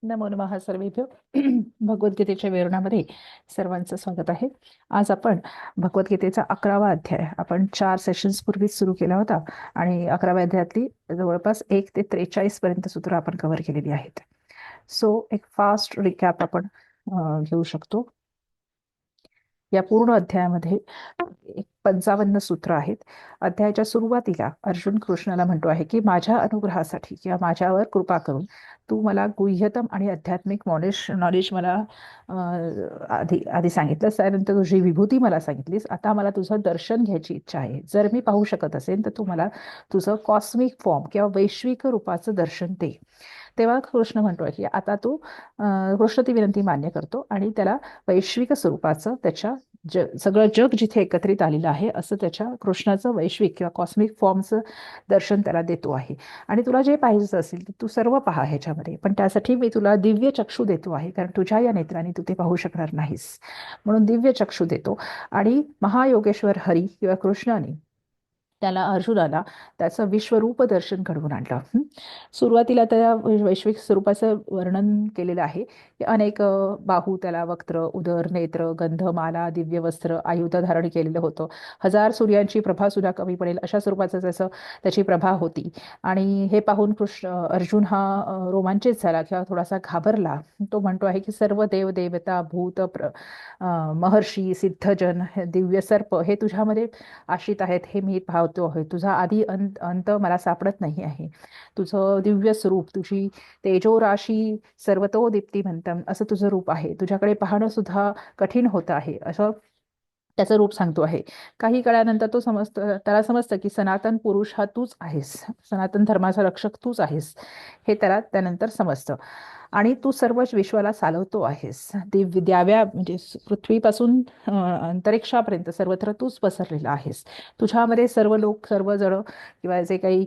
नमो नमः सर्वेभ्यो. भगवद्गीतेच्या विवरणामध्ये सर्वांचं स्वागत आहे. आज आपण भगवद्गीतेचा 11वा अध्याय आपण 4 सेशन्स पूर्वीच सुरू केला होता आणि 11व्या अध्यायातली जवळपास 1 ते 43 पर्यंत सूत्र आपण कव्हर केलेली आहेत. सो एक फास्ट रिकॅप आपण घेऊ शकतो. या पूर्ण अध्यायामध्ये 55 सूत्र आहेत. अध्यायाच्या सुरुवातीला अर्जुन कृष्णाला म्हणतो आहे की माझ्या अनुग्रहासाठी किंवा माझ्यावर कृपा करून तू मला गुह्यतम आणि आध्यात्मिक नॉलेज मला आधी आधी सांगितलंस, त्यानंतर तुझी विभूती मला सांगितलीस. आता मला तुझं दर्शन घ्यायची इच्छा आहे. जर मी पाहू शकत असेल तर तू मला तुझं कॉस्मिक फॉर्म किंवा वैश्विक रूपाचं दर्शन दे. तेव्हा कृष्ण म्हणतोय की आता तू कृष्ण ती विनंती मान्य करतो आणि त्याला वैश्विक स्वरूपाचं त्याच्या सगळं जग जिथे एकत्रित आलेलं आहे असं त्याच्या कृष्णाचं वैश्विक किंवा कॉस्मिक फॉर्मचं दर्शन त्याला देतो आहे. आणि तुला जे पाहिजे असेल तू सर्व पहा ह्याच्यामध्ये, पण त्यासाठी मी तुला दिव्य चक्षु देतो आहे, कारण तुझ्या या नेत्राने तू ते पाहू शकणार नाहीस. म्हणून दिव्य चक्षु देतो. आणि महायोगेश्वर हरी किंवा कृष्णाने त्याला अर्जुनाला त्याचं विश्वरूप दर्शन घडवून आणलं. सुरुवातीला त्या वैश्विक स्वरूपाचं वर्णन केलेलं आहे की अनेक बाहू त्याला, वक्त्र, उदर, नेत्र, गंधमाला, दिव्य वस्त्र, आयुध धारण केलेलं होतं. 1000 सूर्यांची प्रभा सुद्धा कमी पडेल अशा स्वरूपाचं त्याची प्रभा होती. आणि हे पाहून अर्जुन हा रोमांचित झाला किंवा थोडासा घाबरला. तो म्हणतो आहे की सर्व देव देवता, भूत, महर्षी, सिद्धजन, दिव्य सर्प हे तुझ्यामध्ये आश्रित आहेत, हे मी पाहतो आहे. तुझा आधी अंत मला सापडत नाही आहे. तुझं दिव्य स्वरूप, तुझी तेजोराशी सर्वतो दीप्तिमंतम असं तुझं रूप आहे. तुझ्याकडे पाहणं सुद्धा कठीण होतं आहे असं त्याचं रूप सांगतो आहे. काही काळानंतर त्याला समजतं की सनातन पुरुष हा तूच आहेस, सनातन धर्माचा रक्षक तूच आहेस, हे त्याला त्यानंतर समजतं. आणि तू सर्व विश्वाला चालवतो आहेस. द्याव्या म्हणजे पृथ्वीपासून अंतरिक्षापर्यंत सर्वत्र तूच पसरलेला आहेस. तुझ्यामध्ये सर्व लोक, सर्व जण किंवा जे काही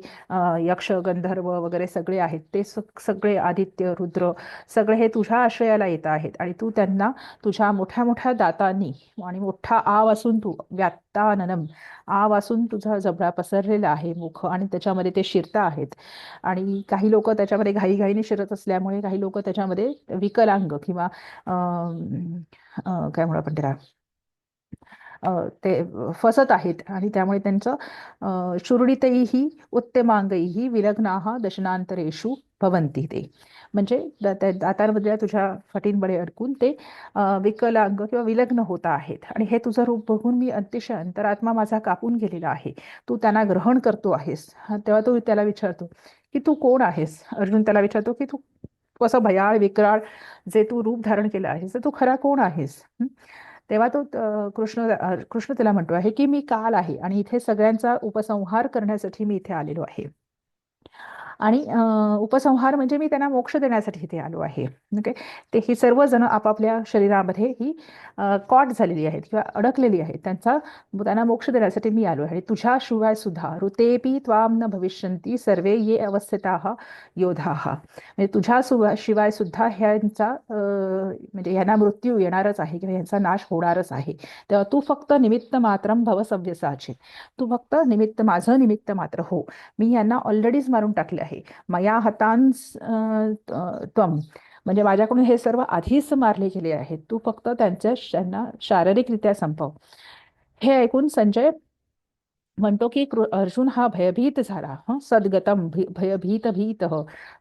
यक्ष, गंधर्व वगैरे सगळे आहेत ते सगळे आदित्य, रुद्र सगळे हे तुझ्या आश्रयाला येत आहेत. आणि तू त्यांना तुझ्या मोठ्या मोठ्या दातांनी आणि मोठा आ वासून तू व्यात्ताननम आ वासून तुझा जबडा पसरलेला आहे मुख, आणि त्याच्यामध्ये ते शिरता आहेत. आणि काही लोक त्याच्यामध्ये घाईघाईने शिरत असल्यामुळे काही लोक त्याच्यामध्ये विकलांग किंवा काय म्हणू आपण त्याला ते फसत आहेत. आणि त्यामुळे त्यांचं शूर्णितैही उत्तमांगैही विलग्नाः दशनांतरेषु भवन्ति ते, म्हणजे दातांमधल्या तुझ्या फटींमध्ये अडकून ते विकलांग किंवा विलग्न होत आहेत. आणि हे तुझं रूप बघून मी अतिशय अंतरात्मा माझा कापून गेलेला आहे. तू त्यांना ग्रहण करतो आहेस. तेव्हा तो त्याला विचारतो की तू कोण आहेस. अर्जुन त्याला विचारतो की तू असं भयाळ विक्राळ जे तू रूप धारण केलं आहेस तर तू खरा कोण आहेस. तेव्हा तो कृष्ण त्याला म्हणतो आहे की मी काल आहे आणि इथे सगळ्यांचा उपसंहार करण्यासाठी मी इथे आलेलो आहे. आणि उपसंहार म्हणजे मी त्यांना मोक्ष देण्यासाठी इथे आलो आहे. ओके. ते ही सर्वजण आपापल्या शरीरामध्ये ही कॉट झालेली आहेत किंवा अडकलेली आहेत. त्यांना मोक्ष देण्यासाठी मी आलो आहे. आणि तुझ्याशिवाय सुद्धा ऋतेपी त्वाम न भविष्यन्ति सर्वे ये अवस्थिताः योधाः, म्हणजे शिवाय सुद्धा ह्यांचा म्हणजे ह्यांना मृत्यू येणारच आहे किंवा ह्यांचा नाश होणारच आहे. तेव्हा तू फक्त निमित्त मात्रम भव सव्यसाचे, तू फक्त माझं निमित्त मात्र हो. मी यांना ऑलरेडीच मारून टाकले आहे. मया हतांस त्वम, म्हणजे माझ्याकडून हे सर्व आधीच मारले गेले आहेत. तू फक्त त्यांना शारीरिकरित्या संपव. हे ऐकून संजय म्हणतो की अर्जुन हा भयभीत झाला. सद्गतम भयभीत भीत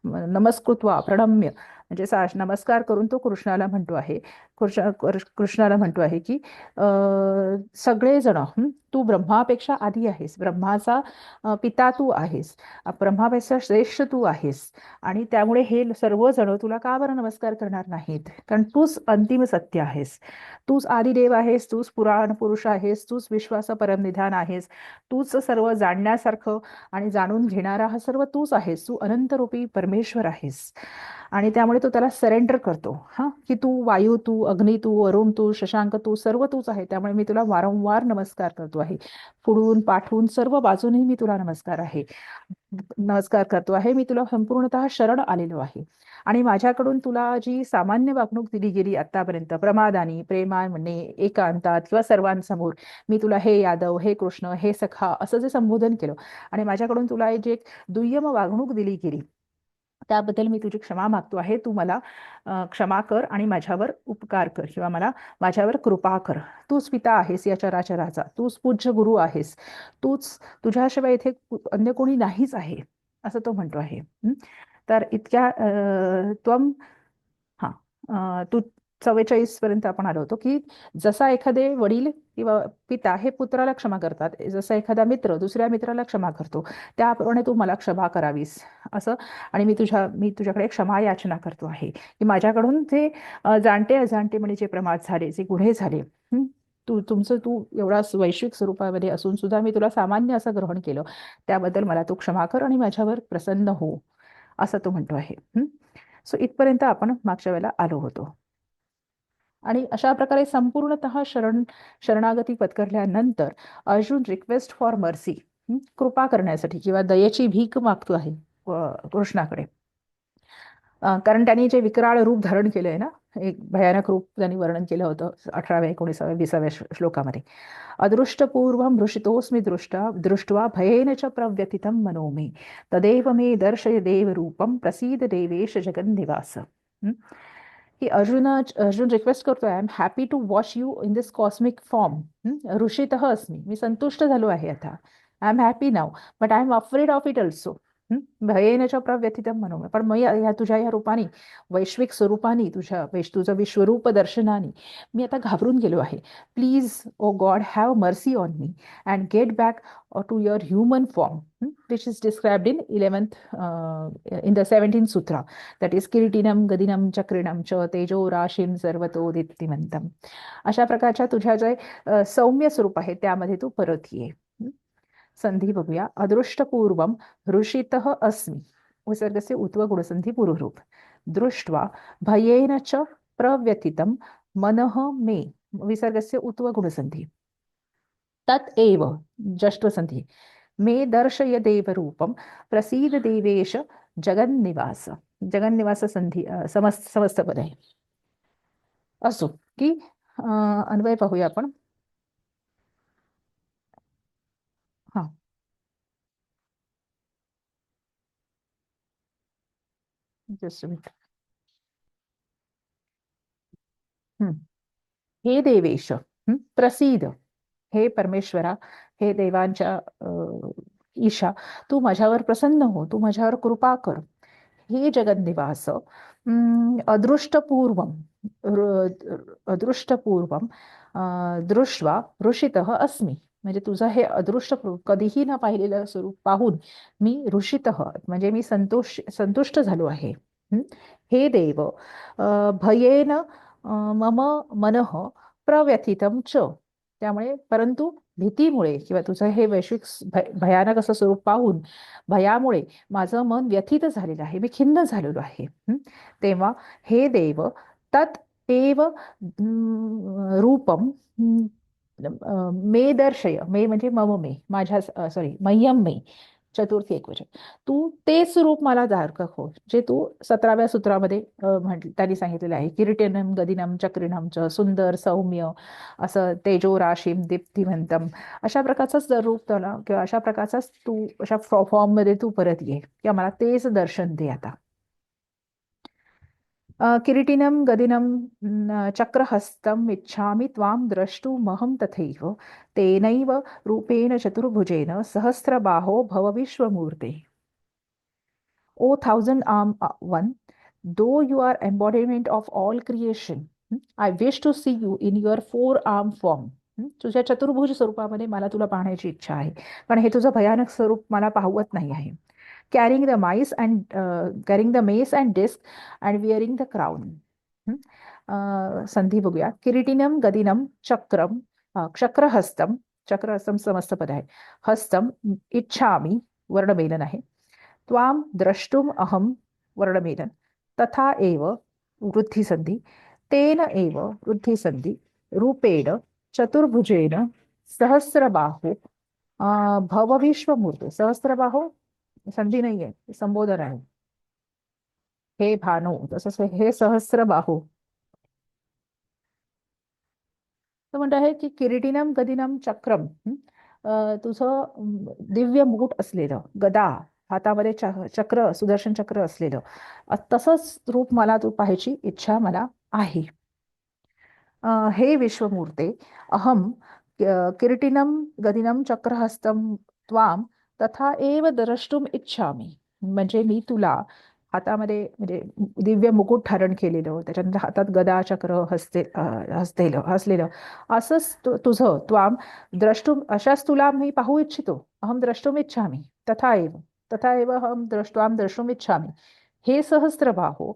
नमस्कृत्वा प्रणम्य, म्हणजे नमस्कार करून तो कृष्णाला म्हणतो आहे. कृष्णाला म्हणतो आहे की सगळेजण तू ब्रह्मापेक्षा आधी आहेस, ब्रह्माचा पिता तू आहेस, ब्रह्मापेक्षा श्रेष्ठ तू आहेस. आणि त्यामुळे हे सर्वजण तुला का बरं नमस्कार करणार नाहीत, कारण तूच अंतिम सत्य आहेस, तूच आदिदेव आहेस, तूच पुराण पुरुष आहेस, तूच विश्वास परमनिधान आहेस, तूच सर्व जाणण्यासारखं आणि जाणून घेणारा हा सर्व तूच आहेस, तू अनंतरूपी परमेश्वर आहेस. आणि त्यामुळे तो त्याला सरेंडर करतो की तू वायू, तू अग्नी, तू वरुण, तू शशांक, तू सर्व तूच आहे. त्यामुळे मी तुला वारंवार नमस्कार करतो आहे. पुढून पाठवून सर्व बाजूने मी तुला नमस्कार करतो आहे. मी तुला संपूर्णतः शरण आलेलो आहे. आणि माझ्याकडून तुला जी सामान्य वागणूक दिली गेली आतापर्यंत, प्रमादानी, प्रेमाने, एकांतात किंवा सर्वांसमोर मी तुला हे यादव, हे कृष्ण, हे सखा असं जे संबोधन केलं, आणि माझ्याकडून तुला जे दुय्यम वागणूक दिली गेली त्याबद्दल मी तुझी क्षमा मागतो आहे. तू मला क्षमा कर आणि माझ्यावर उपकार कर किंवा माझ्यावर कृपा कर. तूच पिता आहेस या चराचराचा, तूच पूज्य गुरु आहेस, तूच, तुझ्याशिवाय इथे अन्य कोणी नाहीच आहे, असं तो म्हणतो आहे. तर इतक्या त्वम हा तू 44 पर्यंत आपण आलो होतो की जसा एखादे वडील किंवा पिता हे पुत्राला क्षमा करतात, जसा एखादा मित्र दुसऱ्या मित्राला क्षमा करतो, त्याप्रमाणे तू मला क्षमा करावीस असं. आणि मी तुझ्याकडे क्षमा याचना करतो आहे की माझ्याकडून जे जाणते अजाणतेपणे जे प्रमाद झाले, जे गुन्हे झाले, तू एवढा वैश्विक स्वरूपामध्ये असून सुद्धा मी तुला सामान्य असं ग्रहण केलं, त्याबद्दल मला तू क्षमा कर आणि माझ्यावर प्रसन्न हो, असं तो म्हणतो आहे. सो इथपर्यंत आपण मागच्या वेळेला आलो होतो. आणि अशा प्रकारे संपूर्णतः शरणागती पत्करल्यानंतर अर्जुन रिक्वेस्ट फॉर मर्सी, कृपा करण्यासाठी किंवा दयेची भीक मागतो आहे कृष्णाकडे. कारण त्यांनी जे विकराळ रूप धारण केलंय ना, एक भयानक रूप त्यांनी वर्णन केलं होतं 18व्या 19व्या 20व्या श्लोकामध्ये. अदृष्टपूर्वं हृषितोऽस्मि दृष्ट्वा भयेन च प्रव्यथितं मनो मे तदेव मे दर्शय देवरूपं प्रसीद देवेश जगन्निवास. की अर्जुन रिक्वेस्ट करतोय, I am happy to watch you in this cosmic form. ऋषितः अस्मी, मी संतुष्ट झालो आहे आता. I am happy now, but I am afraid of it also. भयेन च प्रव्यथितं मनो मे. पण मग तुझ्या या रूपाने, वैश्विक स्वरूपाने, तुझं विश्वरूप दर्शनाने मी आता घाबरून गेलो आहे. Please oh god have mercy on me and get back to your human form, which is described in 11th, in the 17th sutra, that is किरीटिनम गदिनम चक्रिणम च तेजो राशीम सर्वतो दीप्तिमंतम. अशा प्रकारच्या तुझ्या जे सौम्य स्वरूप आहे त्यामध्ये तू परत ये. संधी बघूया. अदृष्टपूर्वम हृषितः अस्मि, विसर्गस्य उत्व गुणसंधी पूर्वरूप. दृष्ट्वा भयेन च प्रव्यथितं मनः मे, विसर्गस्य उत्व गुणसंधी. तत् एव जष्ट्वसंधी. मे दर्शय देवरूपं प्रसीद देवेश जगन्निवास. जगन्निवास संधी समस्त पद आहे. असो की अन्वय पाहूया आपण. हा, जस्ट मिनिट. हे देवेश, प्रसीद, हे परमेश्वरा, हे देवांच्या ईशा, तू माझ्यावर प्रसन्न हो, तू माझ्यावर कृपा कर. हे जगन्निवास, अदृष्टपूर्वम अदृष्टपूर्वम दृष्ट्वा ऋषितः अस्मि, म्हणजे तुझं हे अदृष्ट कधीही न पाहिलेलं स्वरूप पाहून मी ऋषितः, म्हणजे मी संतुष्ट झालो आहे. हे देव, भयेन मम मनः प्रव्यथितं च, त्यामुळे परंतु भीतीमुळे किंवा तुझं हे वैश्विक भयानक असं स्वरूप पाहून भयामुळे माझं मन व्यथित झालेलं आहे, मी खिन्न झालेलो आहे. तेव्हा हे देव, तत् एव रूपम मे दर्शय, मे म्हणजे मम मे, माझ्या, सॉरी, मह्यम मे, चतुर्थी एकवचन, तू तेच रूप मला दाखव जे तू 17व्या सूत्रामध्ये त्यांनी सांगितलेलं आहे. किरीटिनम गदिनम चक्रिणम च, सुंदर सौम्य असं तेजो राशीम दीप्तिमंतम, अशा प्रकारचाच रूप त्याला किंवा अशा प्रकारचाच तू अशा फॉर्म मध्ये तू परत ये किंवा मला तेच दर्शन दे आता. किरीटिनं गदिनं चक्रहस्तम् इच्छामि त्वां द्रष्टुमहं तथैव तेनैव रूपेण चतुर्भुजेन सहस्रबाहो भव विश्वमूर्ते. O thousand arm one, though you are embodiment of all creation, I wish to see you in your four arm form. तुझ्या चतुर्भुज स्वरूपामध्ये मला तुला पाहण्याची इच्छा आहे, पण हे तुझं भयानक स्वरूप मला पाहवत नाही आहे. Carrying the mice and carrying the mace and disc and wearing the crown. संधी बघूया. किरीटिनम गदिनम चक्रम, चक्रहस्तम, चक्रहस्तम समस्त पद आहे. हस्तम इच्छामी, वर्णमेलन आहे. त्वाम द्रष्टुम अहम, वर्णमेलन. तथा एव वृद्धिसंधी. तेन एव वृद्धिसंधी. रूपेण चतुर्भुजेन सहस्रबाहो भव विश्वमूर्ते. सहस्रबाहो संधी नाहीये, संबोधन आहे. हे भानो, तसंच हे सहस्रबाहो. तर म्हणत आहे की किरीटिनम गदिनम चक्रम, तुझं दिव्य मुकुट असलेलं, गदा हातामध्ये चक्र, सुदर्शन चक्र असलेलं तसंच रूप मला तू पाहायची इच्छा मला आहे. हे विश्वमूर्ते अहम किरीटिनं गदिनं चक्रहस्तं त्वाम तथा एव द्रष्टुम इच्छामी. म्हणजे मी तुला हातामध्ये म्हणजे दिव्य मुकुट धारण केलेलं, त्याच्यानंतर हातात गदा चक्र हसलेलं असंच तुझं त्वाम द्रष्टुम, अशाच तुला मी पाहू इच्छितो. अहम द्रष्टुम इच्छामी तथा एव अहम द्रष्टुम इच्छामी. हे सहस्रबाहो,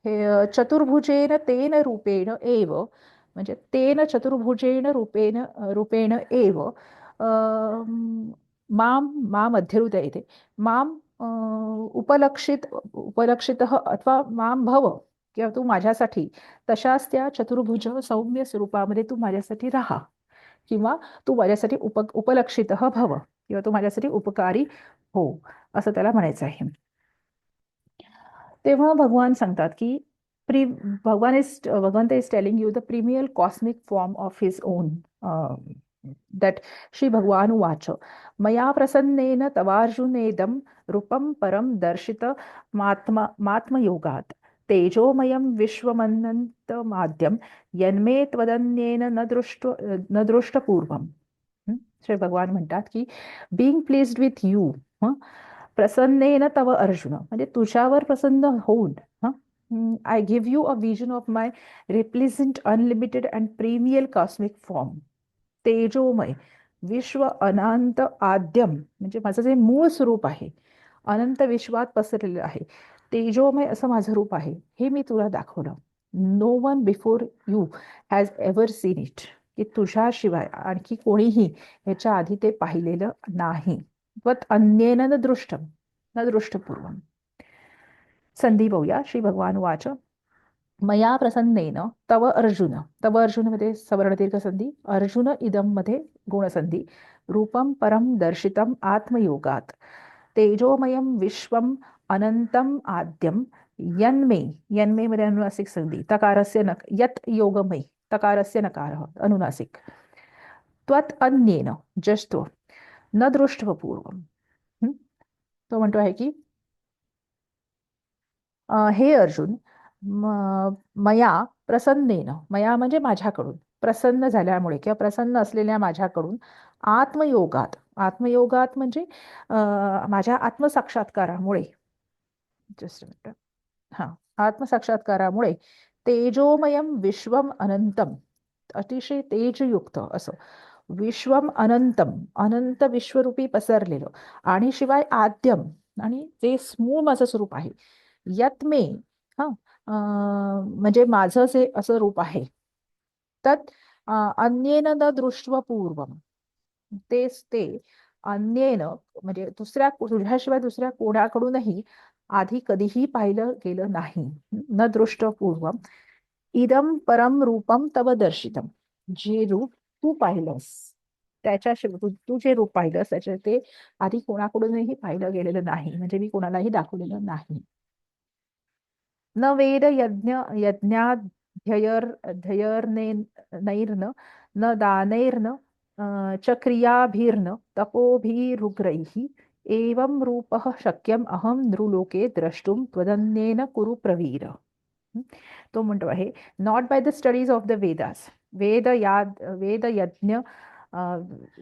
हे चतुर्भुजेन तेन रूपेण एव, म्हणजे तेन चतुर्भुजेन रूपेण एव माम मा मध्यरुत येते माम उपलक्षितः अथवा माम भव, किंवा तू माझ्यासाठी तशाच त्या चतुर्भुज सौम्य स्वरूपामध्ये तू माझ्यासाठी राहा, किंवा तू माझ्यासाठी उपलक्षितः भव, किंवा तू माझ्यासाठी उपकारी हो, असं त्याला म्हणायचं आहे. तेव्हा भगवान सांगतात की प्री Bhagavant is telling you the primeval cosmic form of his own, that Shri Bhagavan उवाच मया प्रसन्नेन तवार्जुनेदं रूपं परं दर्शित मात्मयोगात् तेजोमयं विश्वमनन्तमाद्यं यन्मे त्वदन्येन न दृष्टपूर्वम्. श्री भगवान म्हणतात की बीइंग प्लीज्ड विथ यू, प्रसन्नेन तव अर्जुन, म्हणजे तुझ्यावर प्रसन्न होऊन I give you a vision of my resplendent unlimited and primeval cosmic form, तेजोमय विश्व अनंत आद्यम, म्हणजे माझं जे मूळ स्वरूप आहे अनंत विश्वात पसरलेलं आहे, तेजोमय असं माझं रूप आहे, हे मी तुला दाखवलं. No one before you has ever seen it, की तुझ्याशिवाय आणखी कोणीही ह्याच्या आधी ते पाहिलेलं नाही. त्वत् अन्येन न दृष्टम न दृष्टपूर्वम. संधी पाहूया. श्री भगवान वाच मया प्रसन्नेन तव अर्जुन, तव अर्जुन मध्ये सवर्ण दीर्घ संधी, अर्जुन इदम मध्ये गुणसंधी, रूपम परम दर्शितम आत्मयोगात तेजोमयम विश्वम अनंतम आद्यम यन्मे, यन्मे मध्ये अनुनासिक संधी, तकारस्य नक यत योगमय, तकारस्य नकार अनुनासिक, त्वत् अन्येन जस्तो न दृष्टपूर्वम. तो म्हणतो आहे की हे अर्जुन, मया प्रसन्नेन, मया म्हणजे माझ्याकडून, प्रसन्न झाल्यामुळे किंवा प्रसन्न असलेल्या माझ्याकडून, आत्मयोगात, आत्मयोगात म्हणजे माझ्या आत्मसाक्षात्कारामुळे, जस्ट मिनिट, हा, आत्मसाक्षात्कारामुळे तेजोमयम विश्वम अनंतम, अतिशय तेजयुक्त असं विश्वम अनंतम, अनंत विश्वरूपी पसरलेलं, आणि शिवाय आद्यम, आणि जे मूळ माझं स्वरूप आहे, यत मे, हा, म्हणजे माझं जे असं रूप आहे, तत् अन्येन न दृष्ट्वा पूर्वम, तेच ते अन्येन म्हणजे तुझ्याशिवाय दुसऱ्या कोणाकडूनही आधी कधीही पाहिलं गेलं नाही. न दृष्टपूर्वम इदम परम रूपम तव दर्शितम, जे रूप तू पाहिलंस त्याच्याशिवाय तू जे रूप पाहिलंस त्याच्या ते आधी कोणाकडूनही पाहिलं गेलेलं नाही, म्हणजे मी कोणालाही दाखवलेलं नाही. न वेद यज्ञाध्ययर्नैर्न न दानैर्न च क्रियाभिर्न तपोभिरुग्रैः एवं रूपः शक्यम अहम नृलोके द्रष्टुम त्वदन्येन कुरु प्रवीर. तो म्हणतो आहे not by the studies of the Vedas, वेद यज्ञ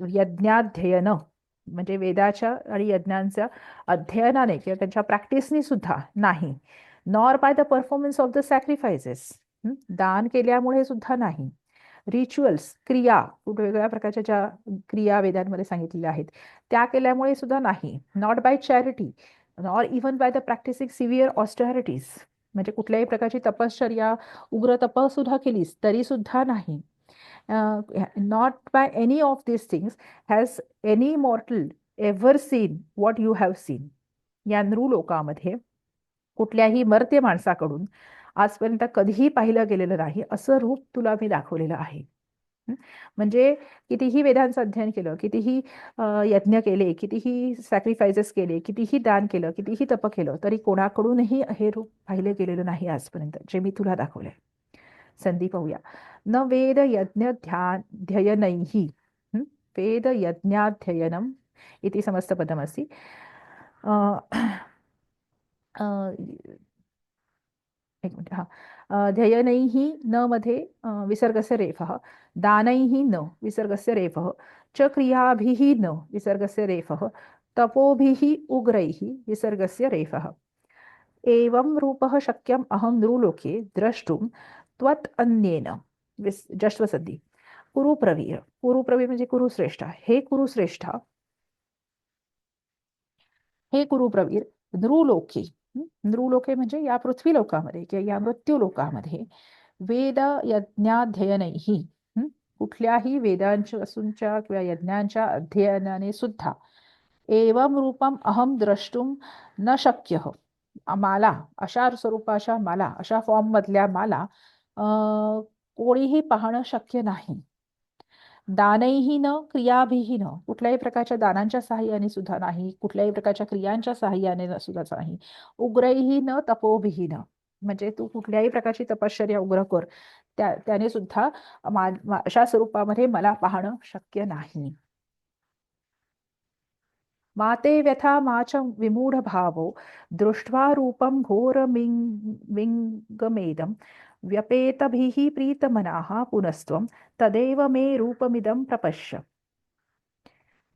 यज्ञाध्ययन म्हणजे वेदाच्या आणि यज्ञांच्या अध्ययनाने किंवा त्यांच्या प्रॅक्टिसनी सुद्धा नाही, nor by the performance of the sacrifices, दान केल्यामुळे सुद्धा नाही, रिच्युअल्स क्रिया वेगवेगळ्या प्रकारच्या ज्या क्रिया वेदांमध्ये सांगितलेल्या आहेत त्या केल्यामुळे सुद्धा नाही, not by charity nor even by the practising severe austerities, म्हणजे कुठल्याही प्रकारची तपश्चर्या उग्र तप सुद्धा केलीस तरी सुद्धा नाही, not by any of this things has any mortal ever seen what you have seen. या नृलोकामध्ये कुठल्याही मर्त्य माणसाकडून आजपर्यंत कधीही पाहिलं गेलेलं नाही असं रूप तुला मी दाखवलेलं आहे. म्हणजे कितीही वेदांचं अध्ययन केलं, कितीही यज्ञ केले, कितीही सॅक्रिफायसेस केले, कितीही दान केलं, कितीही तप केलं, तरी कोणाकडूनही हे रूप पाहिलं गेलेलं नाही आजपर्यंत, जे मी तुला दाखवलंय. संधी पाहूया. न वेद यज्ञ ध्ययनैः, वेद यज्ञाध्ययनम इति समस्तपदमस्ति, अ, एक मिनिट हा ध्ययनैः न मध्ये विसर्गस्य रेफः दानैः न विसर्गस्य रेफः च क्रियाभिः न विसर्गस्य रेफः तपोभिः उग्रैः विसर्गस्य रेफः एवं रूपः शक्यम् अहं नृलोके द्रष्टुं त्वत् अन्येन जश्वसद्धि कुरुप्रवीर कुरुप्रवीर म्हणजे कुरुश्रेष्ठा हे कुरुश्रेष्ठा हे कुरुप्रवीर नृलोके नृलोके म्हणजे या पृथ्वी लोकामध्ये किंवा या मृत्यू लोकामध्ये वेद यज्ञाध्ययनैः कुठल्याही वेदांपासूनच्या किंवा यज्ञांच्या अध्ययनाने सुद्धा एवं रूपम अहम द्रष्टुम न शक्य मला अशा स्वरूपाच्या मला अशा फॉर्म मधल्या मला कोणीही पाहणं शक्य नाही दानैही न क्रियाभिही न कुठल्याही प्रकारच्या दानांच्या साहाय्याने सुद्धा नाही कुठल्याही प्रकारच्या क्रियांच्या साहाय्याने सुद्धा नाही उग्रैही न तपोभिही न म्हणजे तू कुठल्याही प्रकारची तपश्चर्या उग्र कर त्याने सुद्धा अशा स्वरूपामध्ये मला पाहणं शक्य नाही माते व्यथा मा च विमूढ भावो दृष्ट्वा रूपं घोरमिङ्गमेदं व्यपेतभिः प्रीतमनाः पुनस्त्वं तदेव मे रूपमिदं प्रपश्य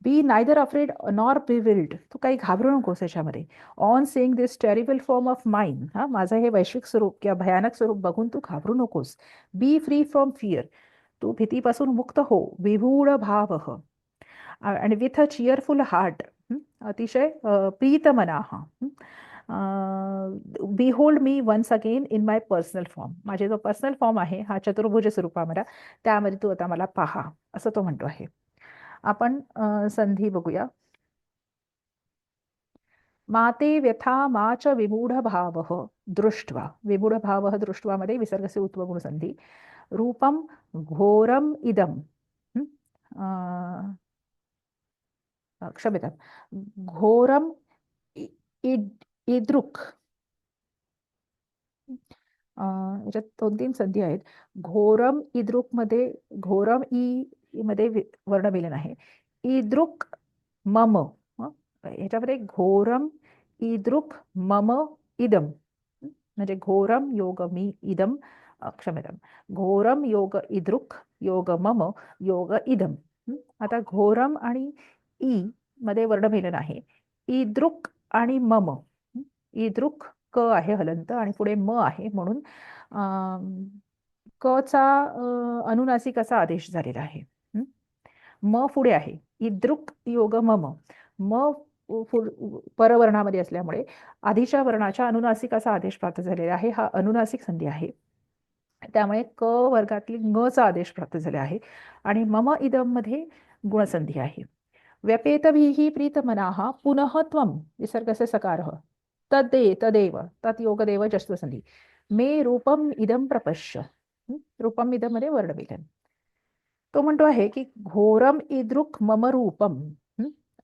बी नायदर अफ्रेड नॉर बिविल्ड तू काही घाबरू नकोस याच्यामध्ये on saying this terrible form of mind हा माझं हे वैश्विक स्वरूप किंवा भयानक स्वरूप बघून तू घाबरू नकोस बी फ्री फ्रॉम फिअर तू भीतीपासून मुक्त हो विभूड भाव आणि विथ अ चिअरफुल हार्ट अतिशय प्रीतमनाः behold me once again in my personal form माझे जो पर्सनल फॉर्म आहे हा चतुर्भुज स्वरूपामध्ये त्यामध्ये तू आता मला पहा असं तो म्हणतो आहे आपण संधी बघूया माते व्यथा मा च विमूढ भावः दृष्ट्वा विमूढ भावः दृष्ट्वा मध्ये विसर्गस्य उत्वगुण संधी रूपम घोरम इदम क्षम्यतां घोरम इदृक् याच्यात 2-3 संधी आहेत घोरम इद्रुक मध्ये घोरम मध्ये वर्णमिलन आहे इद्रुक मम ह्याच्यामध्ये घोरम इद्रुक मम इदम म्हणजे घोरम योग मी इदम क्षम्यतां घोरम योग इद्रुक योग मम योग इदम आता घोरम आणि ई मध्ये वर्णमिलन आहे इद्रुक आणि मम इद्रुक क आहे हलंत आणि पुढे म आहे म्हणून क चा अनुनासिक असा आदेश झालेला आहे म पुढे आहे इद्रुक योग मम म परवर्णामध्ये असल्यामुळे आधीच्या वर्णाच्या अनुनासिक असा आदेश प्राप्त झालेला आहे हा अनुनासिक संधी आहे त्यामुळे क वर्गातील ङ चा आदेश प्राप्त झाला आहे आणि मम इदम मध्ये गुणसंधी आहे व्यपेतभिः प्रीतमनाः पुनः त्वं विसर्गस्य सकारः तदेव तत् योगदेव जस्वसंधी मे रूपम इदम प्रपश्य रूपम इदम मध्ये वर्णमिलन तो म्हणतो आहे की घोरम इद्रुक मम रूपम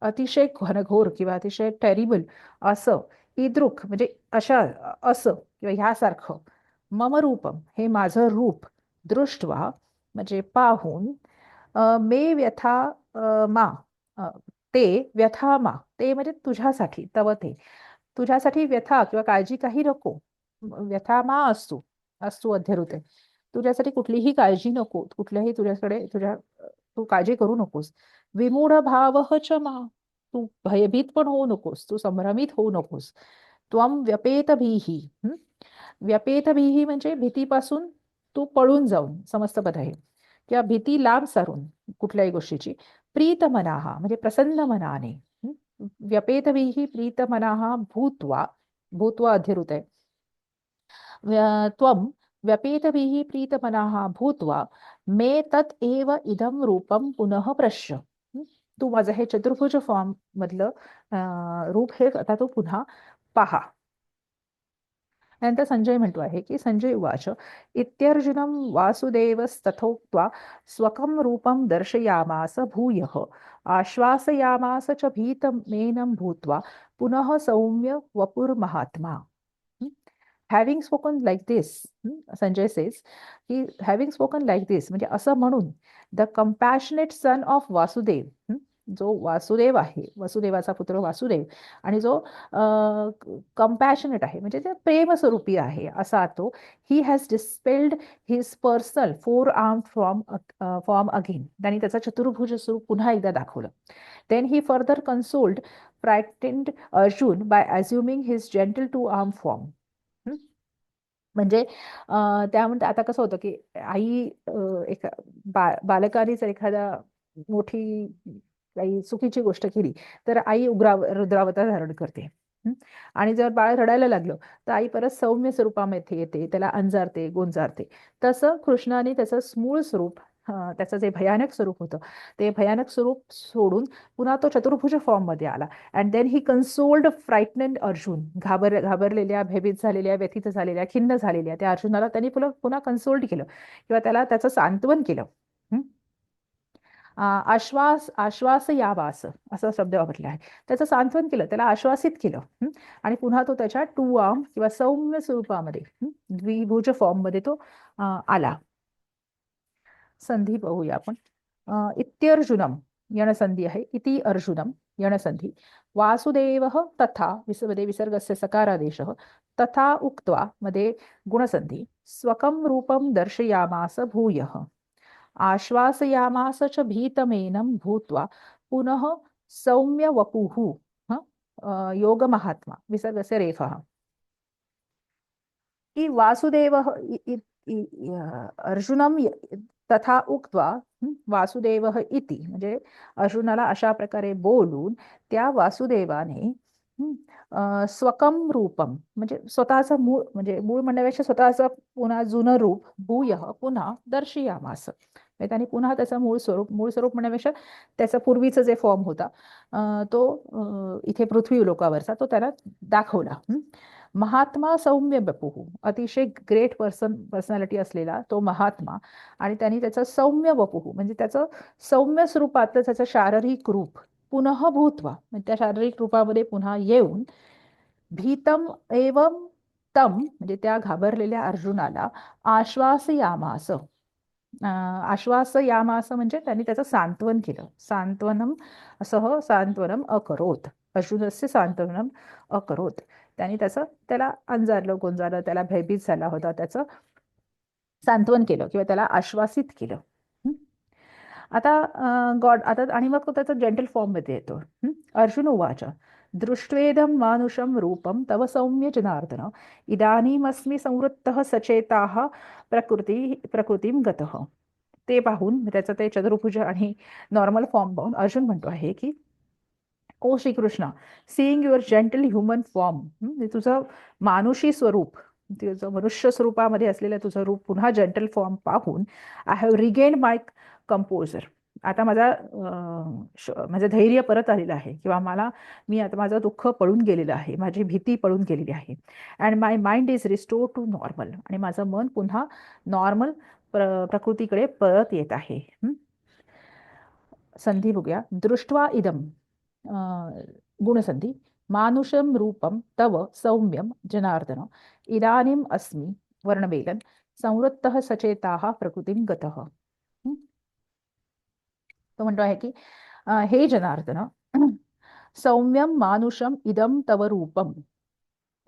अतिशय घनघोर किंवा अतिशय टेरिबल असं इद्रुक म्हणजे अशा असं किंवा ह्यासारखं मम रूपम हे माझं रूप दृष्ट्वा म्हणजे पाहून मे व्यथा मा ते व्यथा मा ते म्हणजे तुझ्यासाठी तव ते तुझ्यासाठी व्यथा किंवा काळजी काही नको व्यथा मा असतो असतो अध्यरुते तुझ्यासाठी कुठलीही काळजी नको कुठल्याही तुझ्याकडे तू काळजी करू नकोस विमूढ भाव च मा तू भयभीत पण होऊ नकोस तू संभ्रमित होऊ नकोस त्वम व्यपेत भीही व्यपेत भीही म्हणजे भीतीपासून तू पळून जाऊन समस्त पद आहे किंवा भीती लांब सारून कुठल्याही गोष्टीची प्रीत मनाहा म्हणजे प्रसन्न मनाने व्यपेतभिः प्रीतमनाः भूत्वा भूत्वा अध्यरुत आहे त्वं व्यपेतभिः प्रीतमनाः भूत्वा मे तत् एव इदं रूपं पुनः प्रश्य तू माझं हे चतुर्भुज फॉर्म मधलं रूप हे आता तू पुन्हा पहा नंतर संजय म्हणतो आहे की संजय उवाच इत्यर्जुनं वासुदेवस्तथोक्त्वा स्वकं रूपं दर्शयामास भूयः आश्वासयामास च भीतमेनं भूत्वा पुनः सौम्य वपुर्महात्मा हॅव्हिंग स्पोकन लाईक दिस संजय सेज की हॅव्हिंग स्पोकन लाईक दिस म्हणजे असं म्हणून द कंपॅशनेट सन ऑफ वासुदेव जो वासुदेव आहे, वसुदेवाचा पुत्र वासुदेव, आणि जो कम्पॅशनेट आहे म्हणजे ते प्रेमस्वरूपी आहे असा तो, he has dispelled his personal four arm form again. त्यांनी त्याचा चतुर्भुज स्वरूप पुन्हा एकदा दाखवलं. Then he further consoled frightened Arjun by assuming his gentle two arm form. म्हणजे त्या म्हणतात आता कसं होतं की आई एका बालकाने जर एखादा मोठी काही चुकीची गोष्ट केली तर आई रुद्रावतार धारण करते. आणि जर बाळ रडायला लागलं तर आई परत सौम्य स्वरूपामध्ये येते, त्याला अंजारते, गोंजारते. तसं कृष्णाने त्याचं मूळ स्वरूप, त्याचं जे भयानक स्वरूप होतं ते भयानक स्वरूप सोडून पुन्हा तो चतुर्भुज फॉर्म मध्ये आला. And then he consoled frightened Arjun. घाबरलेल्या, भयभीत झालेल्या, व्यथित झालेल्या, खिन्न झालेल्या त्या अर्जुनाला त्यांनी पुन्हा कन्सोल्ड केलं किंवा त्याला त्याचं सांत्वन केलं. आश्वास यावास असा शब्द वापरला आहे. त्याचं सांत्वन केलं, त्याला आश्वासित केलं. आणि पुन्हा तो त्याच्या टू आर्म किंवा सौम्य स्वरूपामध्ये, द्विभुज फॉर्म मध्ये तो आला. संधी पाहूया आपण. इत्यर्जुनम यणसंधी आहे. इति अर्जुनम यणसंधी. वासुदेव तथा मध्ये विसर्गस्य सकारादेशः तथा उक्त्वा मध्ये गुणसंधी. स्वकं रूपं दर्शयामास भूयः. आश्वासयामास च भीतमेनं भूत्वा पुनः सौम्य वपुः. योग महात्मा विसर्गस्य रेफः. की वासुदेवः अर्जुनम तथा उक्त्वा वासुदेवः इति म्हणजे अर्जुनाला अशा प्रकारे बोलून त्या वासुदेवाने स्वकम रूपम म्हणजे स्वतःचं मूळ, म्हणजे मूळ म्हणण्यापेक्षा स्वतःचं पुन्हा जुनं रूप भूयः पुन्हा दर्शयामास. त्यांनी पुन्हा त्याचं मूळ स्वरूप म्हणण्यापेक्षा त्याचा पूर्वीचा जे फॉर्म होता तो इथे पृथ्वी लोकावरचा तो त्याला दाखवला. महात्मा सौम्य बपुः. अतिशय ग्रेट पर्सनॅलिटी असलेला तो महात्मा, आणि त्यांनी त्याचं सौम्य वपुः म्हणजे त्याचं सौम्य स्वरूपातलं त्याचं शारीरिक रूप पुनः भूत्वा म्हणजे त्या शारीरिक रूपामध्ये पुन्हा येऊन भीतम एवं तम म्हणजे त्या घाबरलेल्या अर्जुनाला आश्वासयामास. आश्वासयामास म्हणजे त्यांनी त्याचं सांत्वन केलं. सांत्वनम अकरोत. अर्जुनस्य सांत्वनम अकरोत. त्यांनी त्याला अंजारलं, गोंजारलं, त्याला भयभीत झाला होता त्याचं सांत्वन केलं किंवा त्याला आश्वासित केलं. आता आता आणि मग तो त्याचा जेंटल फॉर्म मध्ये येतो. अर्जुन उवाच दृष्ट्वेदं मानुषं रूपं तव सौम्य जनार्दन इदानीमस्मि संवृत्तः सचेताः प्रकृतीं गतः. ते पाहून त्याचं ते चतुर्भुज आणि नॉर्मल फॉर्म पाहून अर्जुन म्हणतो आहे की ओ Shrikrishna, seeing your gentle human form, तुझं मानुषी स्वरूप, तुझं मनुष्य स्वरूपामध्ये असलेलं तुझं रूप पुन्हा जेंटल फॉर्म पाहून I have regained my composer. आता माझं धैर्य परत आलेलं आहे किंवा मी आता माझं दुःख पळून गेलेलं आहे, माझी भीती पळून गेलेली आहे. And my mind is restore to normal. आणि माझं मन पुन्हा नॉर्मल प्रकृतीकडे परत येत आहे. संधी बघूया. दृष्ट्वा इदम गुणसंधी. मानुषं रूपं तव सौम्यं जनार्दन इदानीम अस्मि वर्णवेलन संवृत्तः सचेताः प्रकृतीं गतः. तो म्हणतो आहे की हे जनार्दन, सौम्यं मानुषम इदम तव रूपम.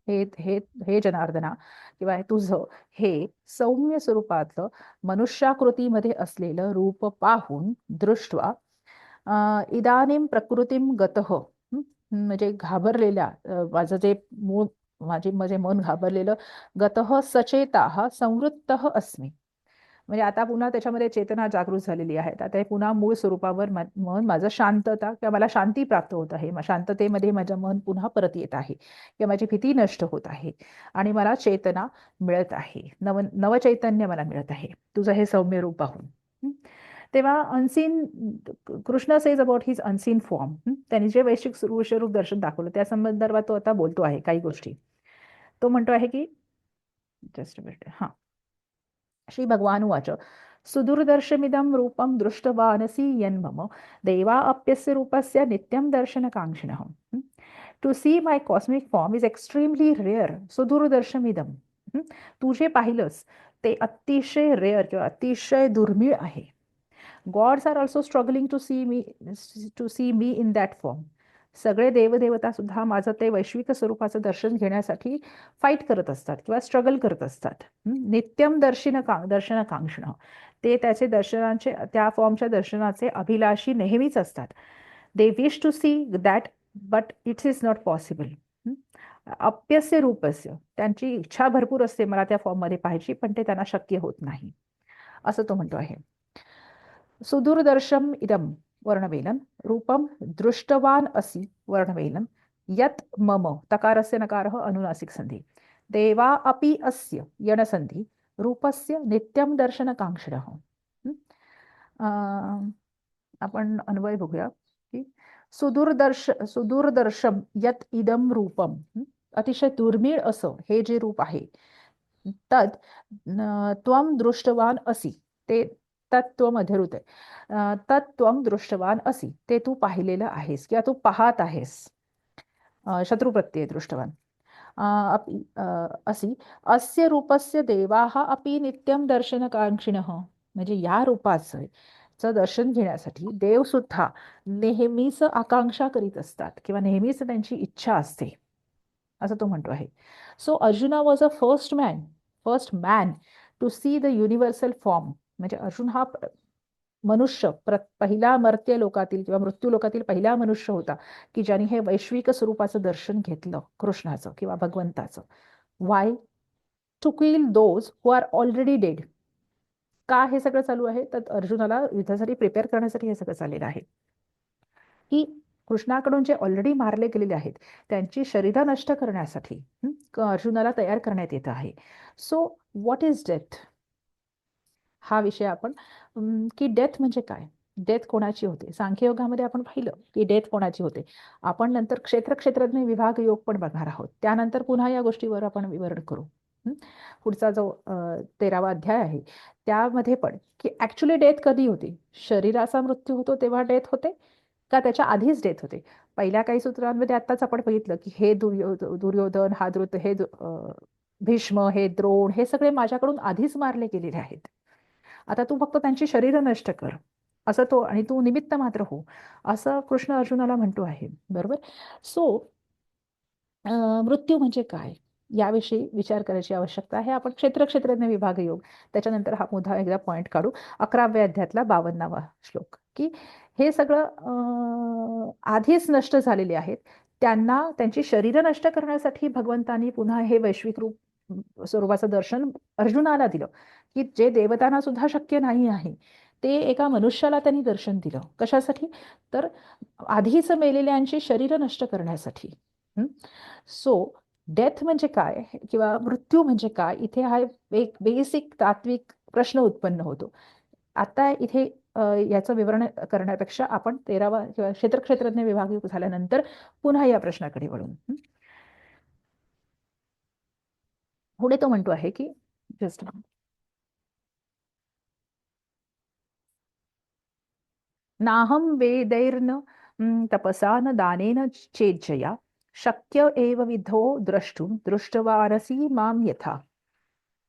हे हे हे जनार्दना किंवा तुझं हे सौम्य स्वरूपातलं मनुष्याकृतीमध्ये असलेलं रूप पाहून दृष्ट्वा इदानीम प्रकृतीम गतः म्हणजे घाबरलेल्या माझे मन घाबरलेलं गतः सचेताः संवृत्तः अस्मि म्हणजे आता पुन्हा त्याच्यामध्ये चेतना जागृत झालेली आहे. आता हे पुन्हा मूळ स्वरूपावर मन माझं शांतता किंवा मला शांती प्राप्त होत आहे. शांततेमध्ये माझं मन पुन्हा परत येत आहे किंवा माझी भीती नष्ट होत आहे आणि मला चेतना मिळत आहे, नवचैतन्य मला मिळत आहे तुझं हे सौम्य रूप पाहून. तेव्हा unseen Krishna says about his unseen form. त्यांनी जे वैश्विक स्वरूप दर्शन दाखवलं त्या संदर्भात तो आता बोलतो आहे काही गोष्टी. तो म्हणतो आहे की जस्ट मिनिट. श्री भगवान उवाच सुदुर्दर्शमिदं रूपं दृष्टवानसि यन्मम देवा अप्यस्य रूपस्य नित्यं दर्शनकाङ्क्षिणः. To see my cosmic form is extremely rare. सुदूरदर्शमिदम, तू जे पाहिलंस ते अतिशय रेअर किंवा अतिशय दुर्मिळ आहे. Gods are also struggling to see me in that form. सगळे देवदेवता सुद्धा माझं ते वैश्विक स्वरूपाचं दर्शन घेण्यासाठी फाईट करत असतात किंवा स्ट्रगल करत असतात. नित्यम दर्शनकांक्षण, ते त्याचे दर्शनाचे, त्या फॉर्मच्या दर्शनाचे अभिलाषी नेहमीच असतात. They wish to see that but it's is not possible. अप्यस्य रूपस्य, त्यांची इच्छा भरपूर असते मला त्या फॉर्ममध्ये पाहायची, पण ते त्यांना शक्य होत नाही, असं तो म्हणतो आहे. सुदूरदर्शम इदम वर्णमेलन रूपम दृष्टवान असि वर्णमेलन यत मम, तकारस्य नकारः अनुनासिक संधी, देवा अपि अस्य यणसंधी रूपस्य नित्यम दर्शनकांक्षणः. आपण अन्वय बघूया की सुदूरदर्शम यत इदम रूपम, अतिशय दुर्मिळ असं हे जे रूप आहे, तद त्वम दृष्टवान असि, ते तत्व मध्यरुत आहे, तत्त्वम दृष्टवान असि, ते तू पाहिलेलं आहेस किंवा तू पाहत आहेस. शत्रुप्रत्यय दृष्टवान. असि अस्य रूपस्य देवाः अपि नित्यम दर्शनकांक्षिणः, म्हणजे या रूपाचं दर्शन घेण्यासाठी देव सुद्धा नेहमीच आकांक्षा करीत असतात किंवा नेहमीच त्यांची इच्छा असते, असं तो म्हणतो आहे. So Arjuna was a first man to see the universal form. म्हणजे अर्जुन हा मनुष्य, पहिला मर्त्य लोकातील किंवा मृत्यू लोकातील पहिला मनुष्य होता की ज्याने हे वैश्विक स्वरूपाचं दर्शन घेतलं, कृष्णाचं किंवा भगवंताचं. Why? To kill those who are already dead. का हे सगळं चालू आहे? तर अर्जुनाला युद्धासाठी प्रिपेअर करण्यासाठी हे सगळं चाललेलं आहे, की कृष्णाकडून जे ऑलरेडी मारले गेलेले आहेत त्यांची शरीरं नष्ट करण्यासाठी अर्जुनाला तयार करण्यात येत आहे. सो व्हॉट इज डेथ, हा विषय आपण, की डेथ म्हणजे काय, डेथ कोणाची होते. सांख्ययोगामध्ये आपण पाहिलं की डेथ कोणाची होते. आपण नंतर क्षेत्रज्ञ विभाग योग पण बघणार आहोत, त्यानंतर पुन्हा या गोष्टीवर आपण विवरण करू. पुढचा जो 13वा अध्याय आहे त्यामध्ये पण, की ऍक्च्युली डेथ कधी होती, शरीराचा मृत्यू होतो तेव्हा डेथ होते का त्याच्या आधीच डेथ होते. पहिल्या काही सूत्रांमध्ये आत्ताच आपण बघितलं की हे दुर्योधन, हा द्रुत, हे भीष्म, हे द्रोण, हे सगळे माझ्याकडून आधीच मारले गेलेले आहेत. आता तू फक्त त्यांची शरीरं नष्ट कर, असं तो, आणि तू निमित्त मात्र हो, असं कृष्ण अर्जुनाला म्हणतो आहे. बरोबर. सो मृत्यू म्हणजे काय याविषयी विचार करायची आवश्यकता आहे. आपण क्षेत्रज्ञ विभाग योग, त्याच्यानंतर हा मुद्दा एकदा पॉइंट काढू. 11व्या अध्यायातला 52वा श्लोक, की हे सगळं आधीच नष्ट झालेले आहेत, त्यांना त्यांची शरीरं नष्ट करण्यासाठी भगवंतांनी पुन्हा हे वैश्विक रूप स्वरूपाचं दर्शन अर्जुनाला दिलं, की जे देवतांना सुद्धा शक्य नाही आहे ते एका मनुष्याला त्यांनी दर्शन दिलं. कशासाठी? तर आधीच मेलेल्यांची शरीरं नष्ट करण्यासाठी. सो डेथ म्हणजे काय किंवा मृत्यू म्हणजे काय, इथे हा एक बेसिक तात्विक प्रश्न उत्पन्न होतो. आता इथे याचं विवरण करण्यापेक्षा आपण 13वा किंवा क्षेत्रज्ञ विभाग झाल्यानंतर पुन्हा या प्रश्नाकडे वळू. पुढे तो म्हणतो आहे की जस्ट नाहं वेदैर्न तपसा न दानेन चेज्जया शक्य एव विधो द्रष्टुं दृष्टवानसि मां यथा.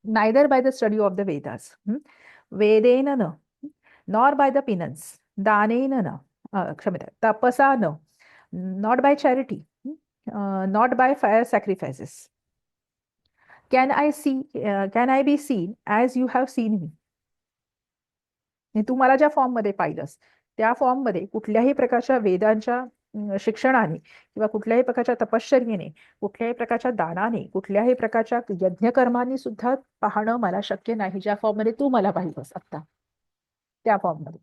Neither by the study of the Vedas, वेदेन न, नॉर बाय द पिनन्स, दानेन न, क्षम्यता, तपसा न, not by charity, not by fire sacrifices, can I be seen as you have seen me. तू मला ज्या फॉर्ममध्ये पाहिलंस त्या फॉर्ममध्ये कुठल्याही प्रकारच्या वेदांच्या शिक्षणाने किंवा कुठल्याही प्रकारच्या तपश्चर्येने, कुठल्याही प्रकारच्या दानाने, कुठल्याही प्रकारच्या यज्ञकर्मांनी सुद्धा पाहणं मला शक्य नाही, ज्या फॉर्ममध्ये तू मला पाहिलंस आत्ता त्या फॉर्ममध्ये.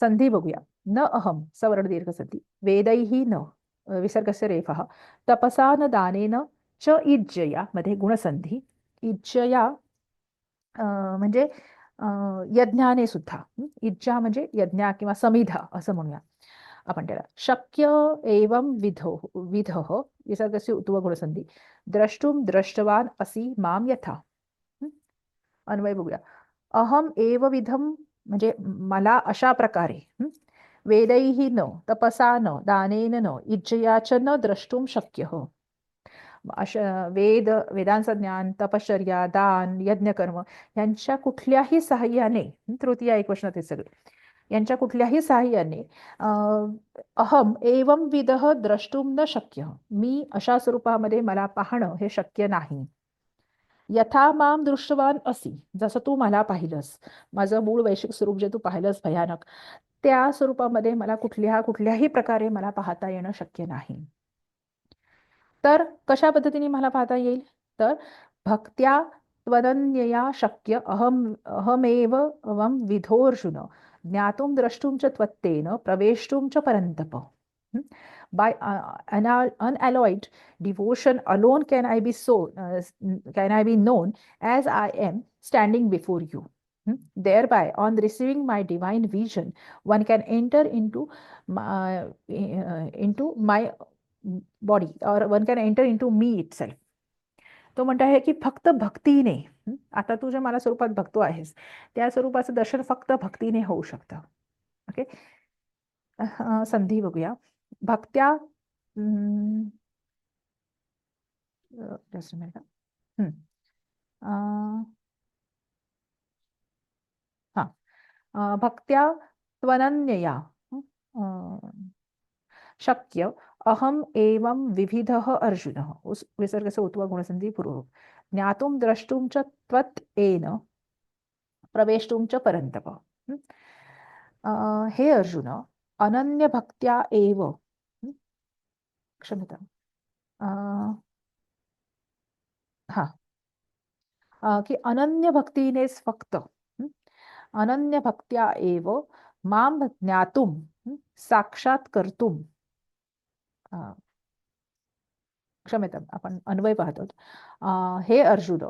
संधी बघूया. न अहम, सवर्ण दीर्घ संधी, वेदैही न, विसर्गस्य रेफः, तपसा न दानेन च इज्जया मध्ये गुणसंधी, इज्जया म्हणजे यज्ञाने सुद्धा, इच्छा म्हणजे यज्ञा किंवा समिधा असं म्हणूया आपण त्याला. शक्य एवं विधः विसर्गस्य उत्व गुणसंधी, द्रष्टुम दृष्टवान असि माम यथा. अन्वय बघूया. अहम एव विधम म्हणजे मला अशा प्रकारे, वेदैही न, तपसा न, दानेन न, इच्छया च न द्रष्टुम शक्य. वेदांचं ज्ञान, तपश्चर्या, दान, यज्ञकर्म यांच्या कुठल्याही सहाय्याने, तृतीया एकवचनात हे सगळे, यांच्या कुठल्याही साहाय्याने अहम एवं विदह द्रष्टुम न शक्य, मी अशा स्वरूपामध्ये मला पाहणं हे शक्य नाही. यथा माम दृष्टवान असी, जसं तू मला पाहिलंस, माझं मूळ वैश्विक स्वरूप जे तू पाहिलंस भयानक, त्या स्वरूपामध्ये मला कुठल्याही प्रकारे मला पाहता येणं शक्य नाही. तर कशा पद्धतीने मला पाहता येईल? तर भक्त्या त्वदन्यया शक्य अहमेव वम विधोर्जुन ज्ञातुम द्रष्टुम च त्वत्तेन प्रवेष्टुम च परन्तप. By unalloyed devotion alone can I be known as I am standing before you. Thereby, on receiving my divine vision, one can enter into my body, or one can enter into me itself. तो म्हणत आहे की फक्त भक्तीने, आता तू ज्या मला स्वरूपात बघतो आहेस त्या स्वरूपाचं दर्शन फक्त भक्तीने होऊ शकतं. ओके, संधी बघूया. भक्त्या जस्ट मिनिट. हा, भक्त्या त्वनन्यया शक्य अहम एवं विविधः अर्जुनः, उस विसर्ग से उत्वा गुणसंधि पूर्वक ज्ञातुम द्रष्टुम च त्वत् एन प्रवेष्टुम च परन्तप. हे अर्जुन, अनन्य भक्त्या एव, क्षम्यतां, हा, की अनन्य भक्तीनेच फक्त, अनन्य भक्त्या एव माम ज्ञातुम साक्षात कर्तुम, क्षम्यतां, आपण अन्वय पाहतो. हे अर्जुन,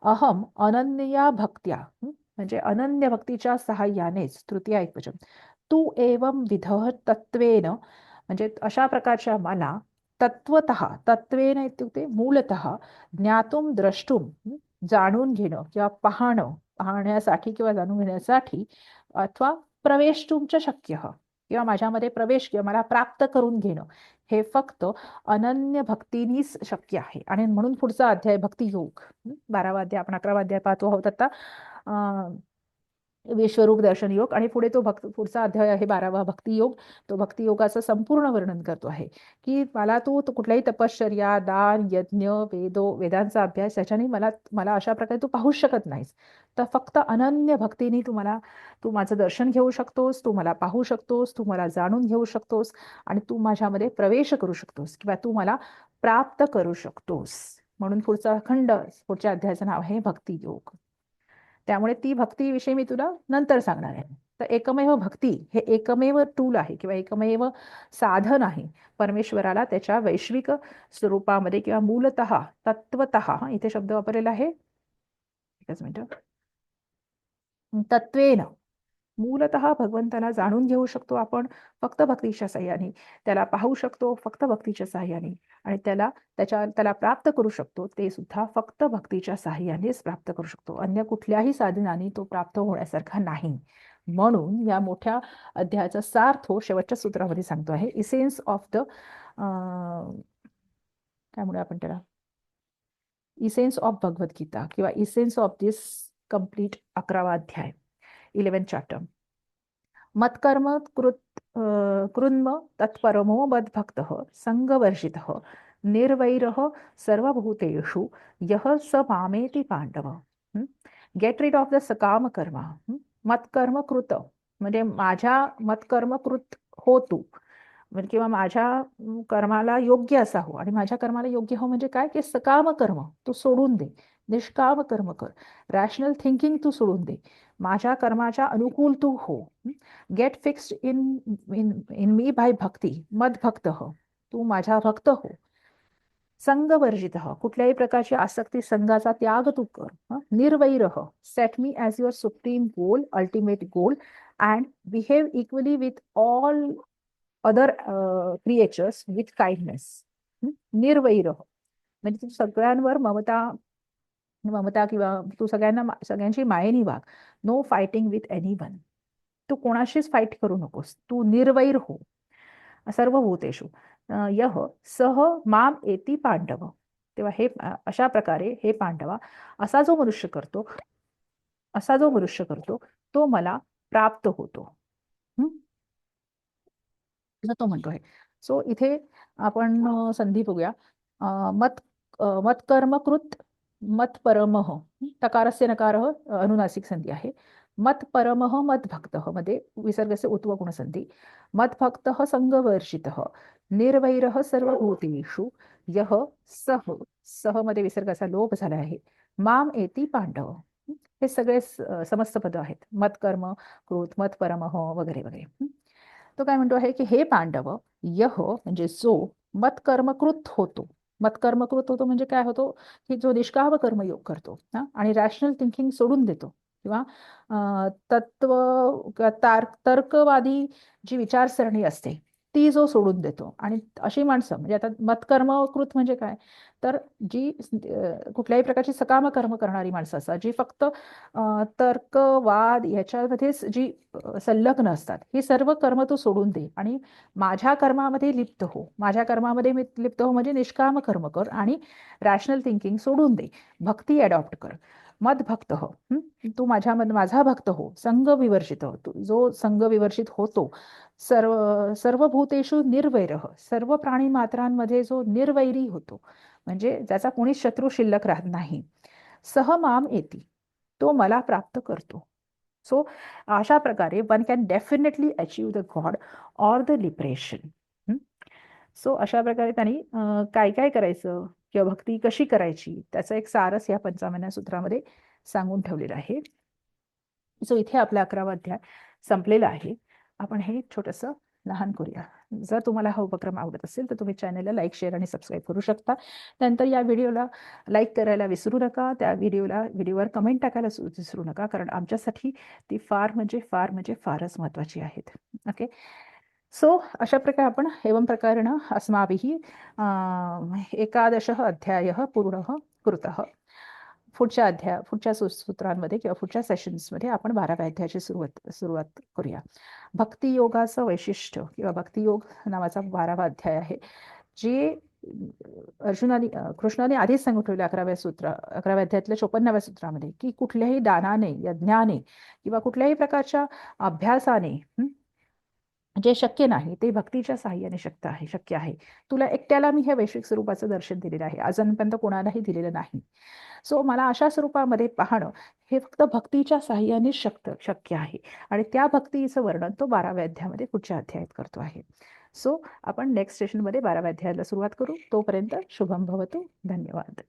अहम अनन्या भक्त्या, म्हणजे अनन्य भक्तीच्या सहाय्यानेच, तृतीय एकवचन, तू एवं विधः तत्वेन, म्हणजे अशा प्रकारच्या मला तत्वतः, तत्वेन इत्युक्ते मूलतः, ज्ञातुम द्रष्टुम, जाणून घेणं किंवा पाहण्यासाठी किंवा जाणून घेण्यासाठी, अथवा प्रवेष्टुम च शक्य, किंवा माझ्यामध्ये प्रवेश किंवा मला प्राप्त करून घेणं हे फक्त अनन्य भक्तीनीच शक्य आहे. आणि म्हणून पुढचा अध्याय भक्तियोग, 12वा अध्याय, आपण 11वा अध्याय पाहतो आहोत आता, विश्वरूप दर्शन योग, आणि पुढे तो पुढचा अध्याय आहे 12वा भक्तियोग. तो भक्तियोगाचं संपूर्ण वर्णन करतो आहे की मला तू कुठल्याही तपश्चर्या, दान, यज्ञ, वेदांचा अभ्यास याच्याने मला अशा प्रकारे तू पाहू शकत नाहीस. तर फक्त अनन्य भक्तीने तू माझं दर्शन घेऊ शकतोस, तू मला पाहू शकतोस, तू मला जाणून घेऊ शकतोस, आणि तू माझ्यामध्ये प्रवेश करू शकतोस किंवा तू मला प्राप्त करू शकतोस. म्हणून पुढचा खंड, पुढच्या अध्यायाचं नाव आहे भक्तियोग. त्यामुळे ती भक्तीविषयी मी तुला नंतर सांगणार आहे. तर एकमेव भक्ती हे एकमेव टूल आहे किंवा एकमेव साधन आहे परमेश्वराला त्याच्या वैश्विक स्वरूपामध्ये किंवा मूलतः, तत्वतः, इथे शब्द वापरलेला आहे, एकच मिनिट, तत्वेन, मूलतः भगवंताला जाणून घेऊ शकतो आपण फक्त भक्तीच्या साह्याने, त्याला पाहू शकतो फक्त भक्तीच्या साह्याने, आणि त्याला प्राप्त करू शकतो ते सुद्धा फक्त भक्तीच्या साह्यानेच प्राप्त करू शकतो. अन्य कुठल्याही साधनाने तो प्राप्त होण्यासारखा नाही. म्हणून या मोठ्या अध्यायाचा सार तो शेवटच्या सूत्रामध्ये सांगतो आहे. इसेन्स ऑफ द, काय म्हणूया आपण त्याला, इसेन्स ऑफ भगवद्गीता किंवा इसेन्स ऑफ दिस कंप्लीट 11वा अध्याय, 11th चॅप्टर. मत्कर्म कृन्म तत्परमो मद्भक्तः संगवर्जितः निर्वैरः सर्वभूतेषु यः स मामेति Pandava. Get rid of the sakam karma. मत्कर्म कृत म्हणजे माझ्या मत्कर्म कृत हो तू, म्हणजे किंवा माझ्या कर्माला योग्य असा हो. आणि माझ्या कर्माला योग्य हो म्हणजे काय, की सकाम कर्म तू सोडून दे, निष्काम कर्म कर, रॅशनल थिंकिंग तू सोडून दे, माझ्या कर्माच्या अनुकूल तू हो. Get fixed in me by bhakti मदभक्त, तू माझा भक्त हो. संगवर्जित, कुठल्याही प्रकारची आसक्ती, संघाचा त्याग तू कर. निर्वैर, set me as your supreme goal, ultimate goal, and behave equally with all other creatures with kindness. निर्वैर म्हणजे तू सगळ्यांवर ममता किंवा तू सगळ्यांची मायेनी वाग. No fighting with anyone, तू कोणाशीच फाईट करू नकोस, तू निर्वैर हो. सर्व भूतेषु यह सह माम एती पांडव, तेव्हा हे अशा प्रकारे हे पांडवा, असा जो मनुष्य करतो तो मला प्राप्त होतो. असं तो म्हणतो आहे. सो इथे आपण संधी बघूया. मत मत्कर्मकृत मत परमः तकारस्य नकारः अनुनासिक संधी आहे. मत परमः मत भक्तः मध्ये विसर्गस्य उत्व गुणसंधी. मत भक्तः संगवर्जितः निर्वैरः सर्वभूतेषु यः सह सह मध्ये विसर्गाचा लोप झाला आहे. माम एती पांडव. हे सगळे समस्त पद आहेत. मतकर्म कृत मत परमः वगैरे वगैरे. तो काय म्हणतो आहे की हे पांडव यह म्हणजे जो मत्कर्मकृत होतो. मत्कर्मकृत होतो म्हणजे काय होतो की जो निष्काम कर्मयोग करतो हा आणि रॅशनल थिंकिंग सोडून देतो किंवा तत्व किंवा तर्कवादी जी विचारसरणी असते ती जो सोडून देतो आणि अशी माणसं म्हणजे आता मत्कर्मकृत म्हणजे काय तर जी कुठल्याही प्रकारची सकाम कर्म करणारी माणसं असतात जी फक्त तर्क वाद याच्यामध्येच जी संलग्न असतात ही सर्व कर्म तू सोडून दे आणि माझ्या कर्मामध्ये लिप्त हो. माझ्या कर्मामध्ये लिप्त हो म्हणजे निष्काम कर्म कर आणि रॅशनल थिंकिंग सोडून दे. भक्ती अडॉप्ट कर. मद भक्त हो. तू माझा भक्त हो. संघ विवर्जित हो. तू जो संघ विवर्जित होतो सर्व भूतेषु निर्वैरः सर्व प्राणी मात्रांमध्ये जो निर्वैरी होतो म्हणजे ज्याचा कोणीच शत्रू शिल्लक राहत नाही. सह माम येती तो मला प्राप्त करतो. सो अशा प्रकारे one can definitely achieve the God or the liberation. So अशा प्रकारे त्यांनी काय काय करायचं किंवा भक्ती कशी करायची त्याचं एक सारस या पंचावन्न सूत्रामध्ये सांगून ठेवलेलं आहे. सो इथे आपला 11वा अध्याय संपलेला आहे. आपण हे छोटंसं लहान करूया. जर तुम्हाला हा उपक्रम आवडत असेल तर तुम्ही चॅनलला लाईक शेअर आणि सबस्क्राईब करू शकता. त्यानंतर या व्हिडिओला लाईक करायला विसरू नका. त्या व्हिडिओवर कमेंट टाकायला विसरू नका कारण आमच्यासाठी ती फार म्हणजे फारच महत्त्वाची आहेत. ओके. सो अशा प्रकारे आपण एवं प्रकारेण अस्माभिः एकादशः अध्यायः पूर्णः कृतः. पुढच्या सूत्रांमध्ये किंवा पुढच्या सेशन्समध्ये आपण 12व्या अध्यायाची सुरुवात करूया. भक्तियोगाचं वैशिष्ट्य किंवा भक्तियोग नावाचा 12वा अध्याय आहे जे कृष्णाने आधीच सांगितलेलं 11व्या अध्यायातल्या 54व्या सूत्रामध्ये की कुठल्याही दानाने यज्ञाने किंवा कुठल्याही प्रकारच्या अभ्यासाने जे शक्य नाही ते भक्तीच्या साहाय्याने शक्य आहे. तुला एकट्याला मी हे वैश्विक स्वरूपाचं दर्शन दिलेलं आहे. अजूनपर्यंत कोणालाही दिलेलं नाही. सो मला अशा स्वरूपामध्ये पाहणं हे फक्त भक्तीच्या साहाय्याने शक्य आहे आणि त्या भक्तीचं वर्णन तो 12व्या अध्यायामध्ये पुढच्या अध्यायात करतो आहे. सो आपण नेक्स्ट सेशनमध्ये 12व्या अध्यायाला सुरुवात करू. तोपर्यंत शुभम भवतु. धन्यवाद.